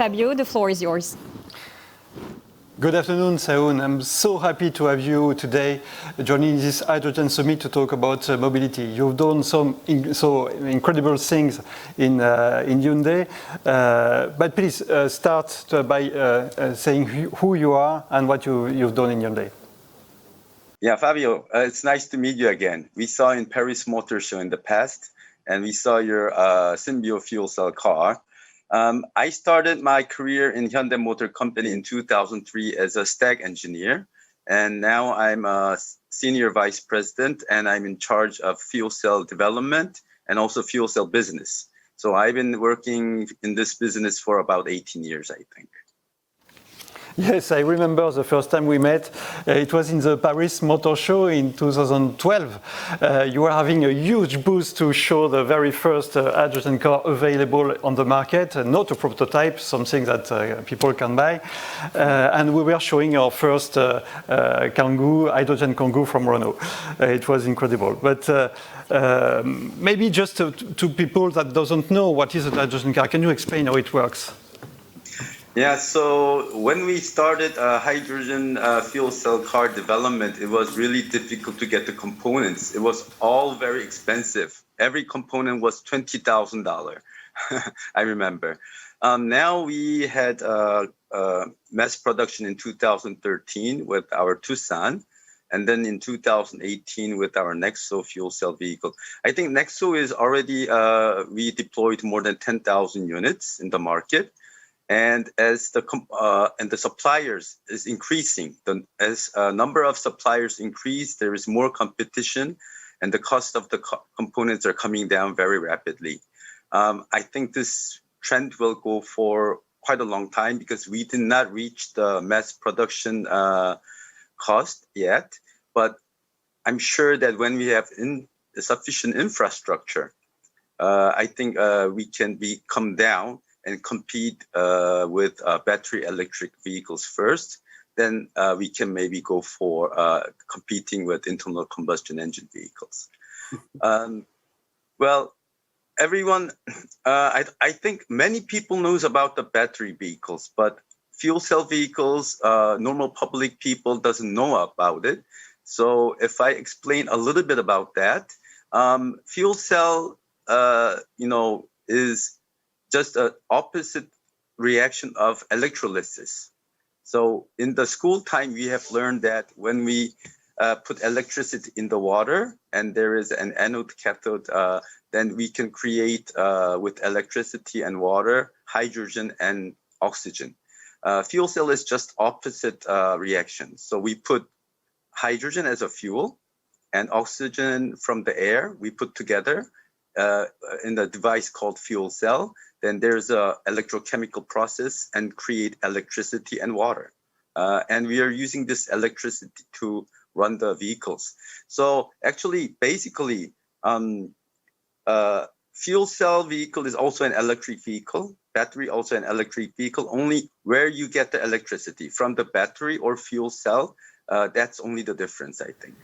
Fabio, the floor is yours. Good afternoon, Hoon. I'm so happy to have you today joining this Hydrogen Summit to talk about mobility. You've done some so incredible things in Hyundai, but please start by saying who you are and what you've done in Hyundai. Yeah, Fabio, it's nice to meet you again. We saw in Paris Motor Show in the past, and we saw your Symbio fuel cell car. I started my career in Hyundai Motor Company in 2003 as a stack engineer, and now I'm a senior vice president, and I'm in charge of fuel cell development and also fuel cell business. So I've been working in this business for about 18 years, I think. Yes, I remember the first time we met. It was in the Paris Motor Show in 2012. You were having a huge booth to show the very first hydrogen car available on the market, not a prototype, something that people can buy. And we were showing our first Kangoo, hydrogen Kangoo from Renault. It was incredible. But maybe just to people that doesn't know what is a hydrogen car, can you explain how it works? Yeah, so when we started hydrogen fuel cell car development, it was really difficult to get the components. It was all very expensive. Every component was $20,000, I remember. Now we had mass production in 2013 with our Tucson, and then in 2018 with our Nexo fuel cell vehicle. I think Nexo is already, we deployed more than 10,000 units in the market. And as the suppliers is increasing, as a number of suppliers increase, there is more competition, and the cost of the components are coming down very rapidly. I think this trend will go for quite a long time because we did not reach the mass production cost yet. But I'm sure that when we have sufficient infrastructure, I think we can come down and compete with battery electric vehicles first. Then we can maybe go for competing with internal combustion engine vehicles. Well, everyone, I think many people knows about the battery vehicles, but fuel cell vehicles, normal public people doesn't know about it. So if I explain a little bit about that, fuel cell, is just an opposite reaction of electrolysis. So in the school time, we have learned that when we put electricity in the water and there is an anode cathode, then we can create with electricity and water, hydrogen and oxygen. Fuel cell is just opposite reaction. So we put hydrogen as a fuel and oxygen from the air, we put together in the device called fuel cell. Then there's a electrochemical process and create electricity and water. And we are using this electricity to run the vehicles. So actually, basically, fuel cell vehicle is also an electric vehicle, battery also an electric vehicle, only where you get the electricity from the battery or fuel cell, that's only the difference, I think.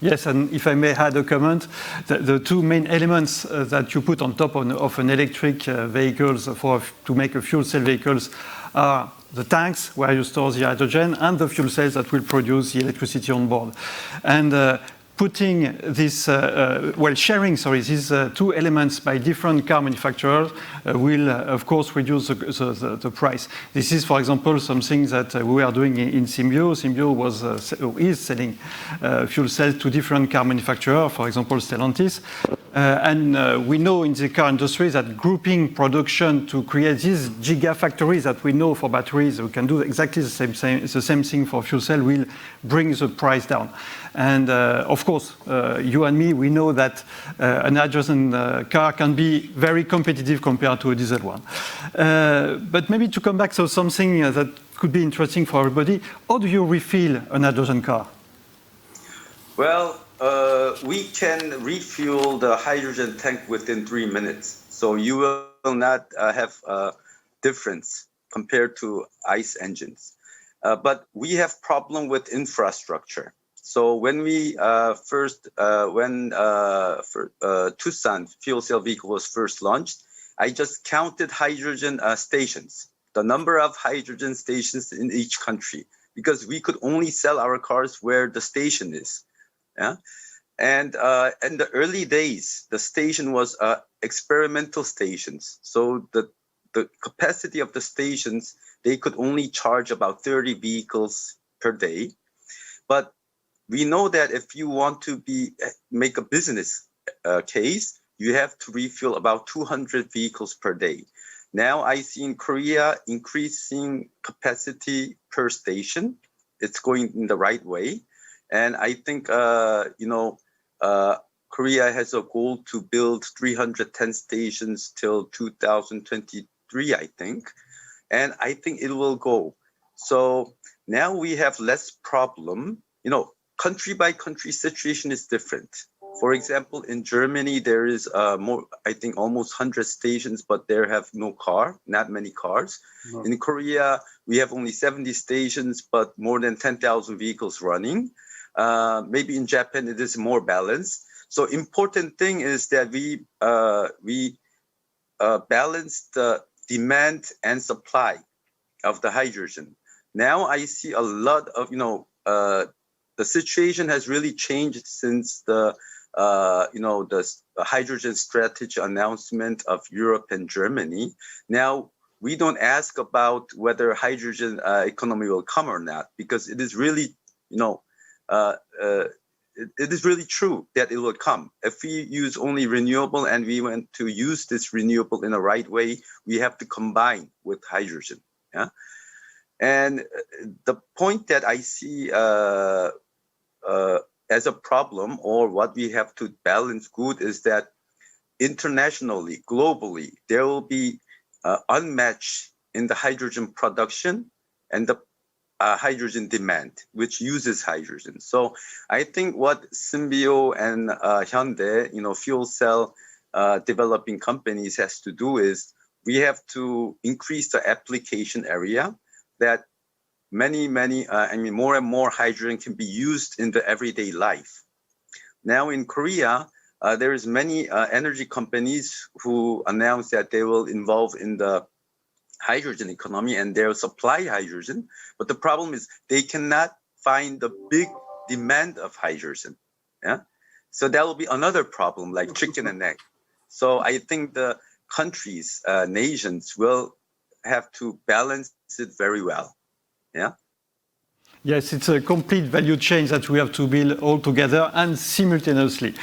Yes, and if I may add a comment, the two main elements that you put on top of an electric vehicles to make a fuel cell vehicles are the tanks where you store the hydrogen and the fuel cells that will produce the electricity on board. And putting this, sharing these two elements by different car manufacturers will, of course, reduce the price. This is, for example, something that we are doing in Symbio. Symbio is selling fuel cells to different car manufacturers, for example, Stellantis. And we know in the car industry that grouping production to create these gigafactories that we know for batteries, we can do exactly the same thing for fuel cell, will bring the price down. And of course, you and me, we know that an hydrogen car can be very competitive compared to a diesel one. But maybe to come back to something that could be interesting for everybody, how do you refill an hydrogen car? Well, we can refuel the hydrogen tank within 3 minutes. So you will not have a difference compared to ICE engines. But we have problem with infrastructure. So when we Tucson fuel cell vehicle was first launched, I just counted hydrogen stations. the number of hydrogen stations in each country, because we could only sell our cars where the station is. Yeah. And in the early days, the station was experimental stations. So the capacity of the stations, they could only charge about 30 vehicles per day. But we know that if you want to make a business case, you have to refuel about 200 vehicles per day. Now I see in Korea increasing capacity per station. It's going in the right way. And I think, Korea has a goal to build 310 stations till 2023, I think. And I think it will go. So now we have less problem. Country by country situation is different. For example, in Germany, there is more, I think almost 100 stations, but there have not many cars. No. In Korea, we have only 70 stations, but more than 10,000 vehicles running. Maybe in Japan, it is more balanced. So important thing is that we balance the demand and supply of the hydrogen. Now I see a lot of, the situation has really changed since the hydrogen strategy announcement of Europe and Germany. Now, we don't ask about whether hydrogen economy will come or not, because it is really, it is really true that it will come. If we use only renewable and we want to use this renewable in the right way, we have to combine with hydrogen. Yeah. And the point that I see as a problem, or what we have to balance good, is that internationally, globally, there will be unmatched in the hydrogen production and the hydrogen demand, which uses hydrogen. So I think what Symbio and Hyundai, fuel cell developing companies has to do is we have to increase the application area that more and more hydrogen can be used in the everyday life. Now in Korea, there is many energy companies who announce that they will involve in the hydrogen economy and they'll supply hydrogen. But the problem is they cannot find the big demand of hydrogen. Yeah. So that will be another problem, like chicken and egg. So I think the countries, nations will have to balance it very well. Yeah. Yes, it's a complete value chain that we have to build all together and simultaneously.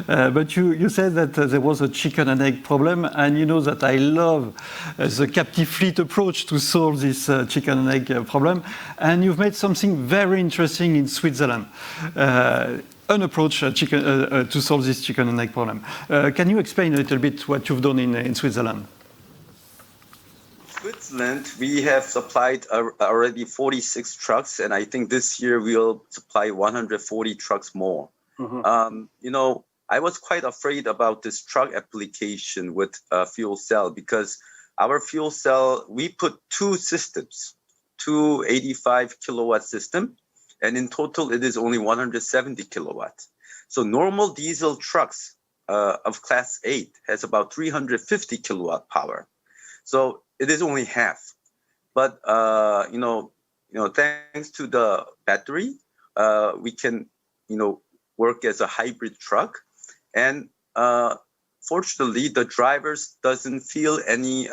But you said that there was a chicken and egg problem, and you know that I love the captive fleet approach to solve this chicken and egg problem. And you've made something very interesting in Switzerland. An approach to solve this chicken and egg problem. Can you explain a little bit what you've done in Switzerland? Switzerland, we have supplied already 46 trucks, and I think this year we'll supply 140 trucks more. Mm-hmm. I was quite afraid about this truck application with fuel cell, because our fuel cell, we put two systems, two 85 kilowatt system, and in total it is only 170 kilowatts. So normal diesel trucks of class 8 has about 350 kilowatt power. So it is only half. But thanks to the battery, we can work as a hybrid truck, and fortunately the drivers doesn't feel any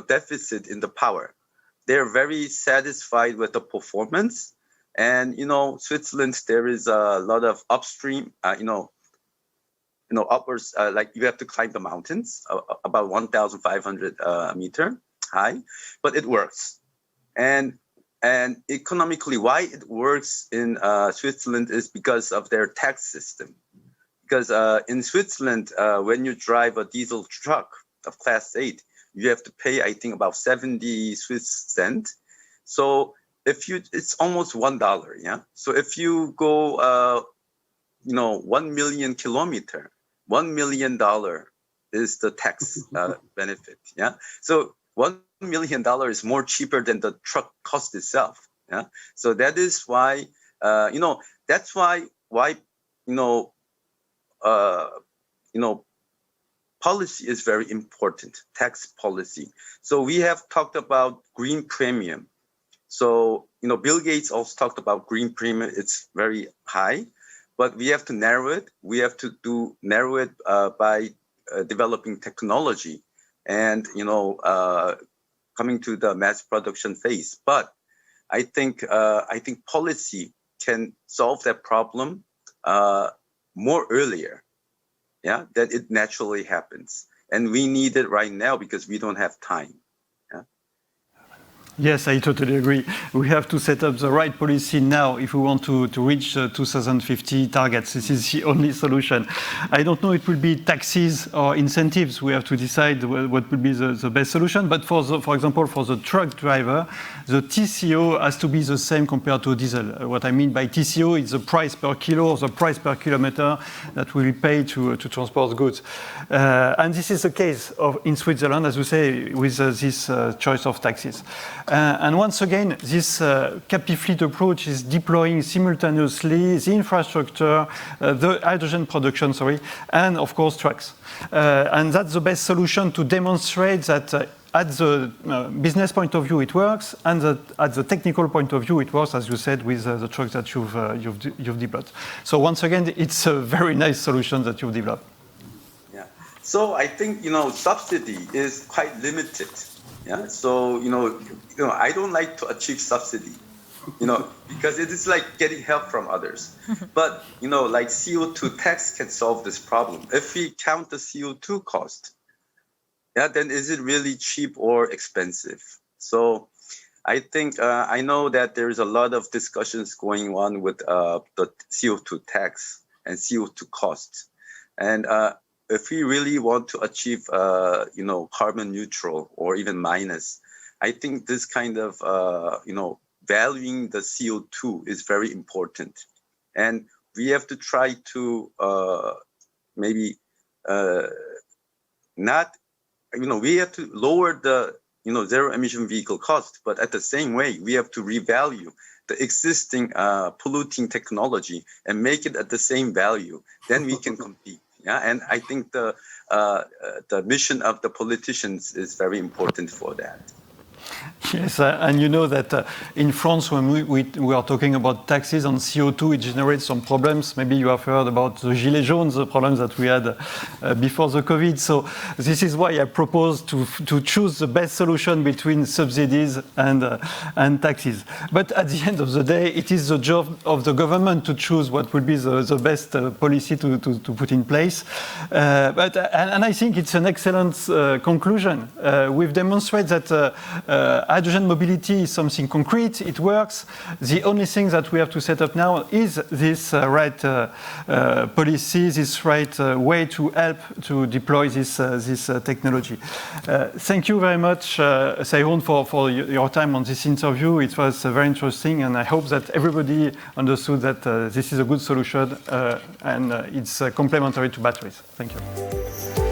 deficit in the power. They're very satisfied with the performance. And Switzerland, there is a lot of upstream upwards, like you have to climb the mountains, about 1,500 meter high, but it works. And economically, why it works in Switzerland is because of their tax system. Because in Switzerland, when you drive a diesel truck of class 8, you have to pay, I think, about 70 Swiss cents. So it's almost $1, yeah? So if you go 1 million kilometer, $1 million is the tax benefit. Yeah. So $1 million is more cheaper than the truck cost itself. Yeah. So that is why, that's why policy is very important, tax policy. So we have talked about green premium. So, Bill Gates also talked about green premium. It's very high, but we have to narrow it. We have to narrow it by developing technology and, coming to the mass production phase. But I think policy can solve that problem more earlier, than it naturally happens. And we need it right now because we don't have time. Yes, I totally agree. We have to set up the right policy now if we want to reach 2050 targets. This is the only solution. I don't know it will be taxes or incentives. We have to decide what will be the best solution. But for example, for the truck driver, the TCO has to be the same compared to diesel. What I mean by TCO is the price per kilo or the price per kilometer that we will pay to transport goods. And this is the case in Switzerland, as you say, with this choice of taxes. And once again, this captive fleet approach is deploying simultaneously the infrastructure, the hydrogen production, and of course trucks. And that's the best solution to demonstrate that at the business point of view it works, and at the technical point of view it works, as you said, with the trucks that you've developed. So once again, it's a very nice solution that you've developed. Yeah. So I think subsidy is quite limited. Yeah. So I don't like to achieve subsidy, because it is like getting help from others. But like CO2 tax can solve this problem. If we count the CO2 cost, then is it really cheap or expensive? So I think I know that there is a lot of discussions going on with the CO2 tax and CO2 cost, and if we really want to achieve, carbon neutral or even minus, I think this kind of, valuing the CO2 is very important. And we have to try to we have to lower the, zero emission vehicle cost, but at the same way, we have to revalue the existing polluting technology and make it at the same value. Then we can compete. Yeah, and I think the mission of the politicians is very important for that. Yes, and you know that in France, when we are talking about taxes on CO2, it generates some problems. Maybe you have heard about the Gilets jaunes, the problems that we had before the COVID. So this is why I propose to choose the best solution between subsidies and taxes. But at the end of the day, it is the job of the government to choose what will be the best policy to put in place. And I think it's an excellent conclusion. We've demonstrated that hydrogen mobility is something concrete, it works. The only thing that we have to set up now is this right policy, this right way to help to deploy this technology. Thank you very much, Hoon, for your time on this interview. It was very interesting, and I hope that everybody understood that this is a good solution and it's complementary to batteries. Thank you.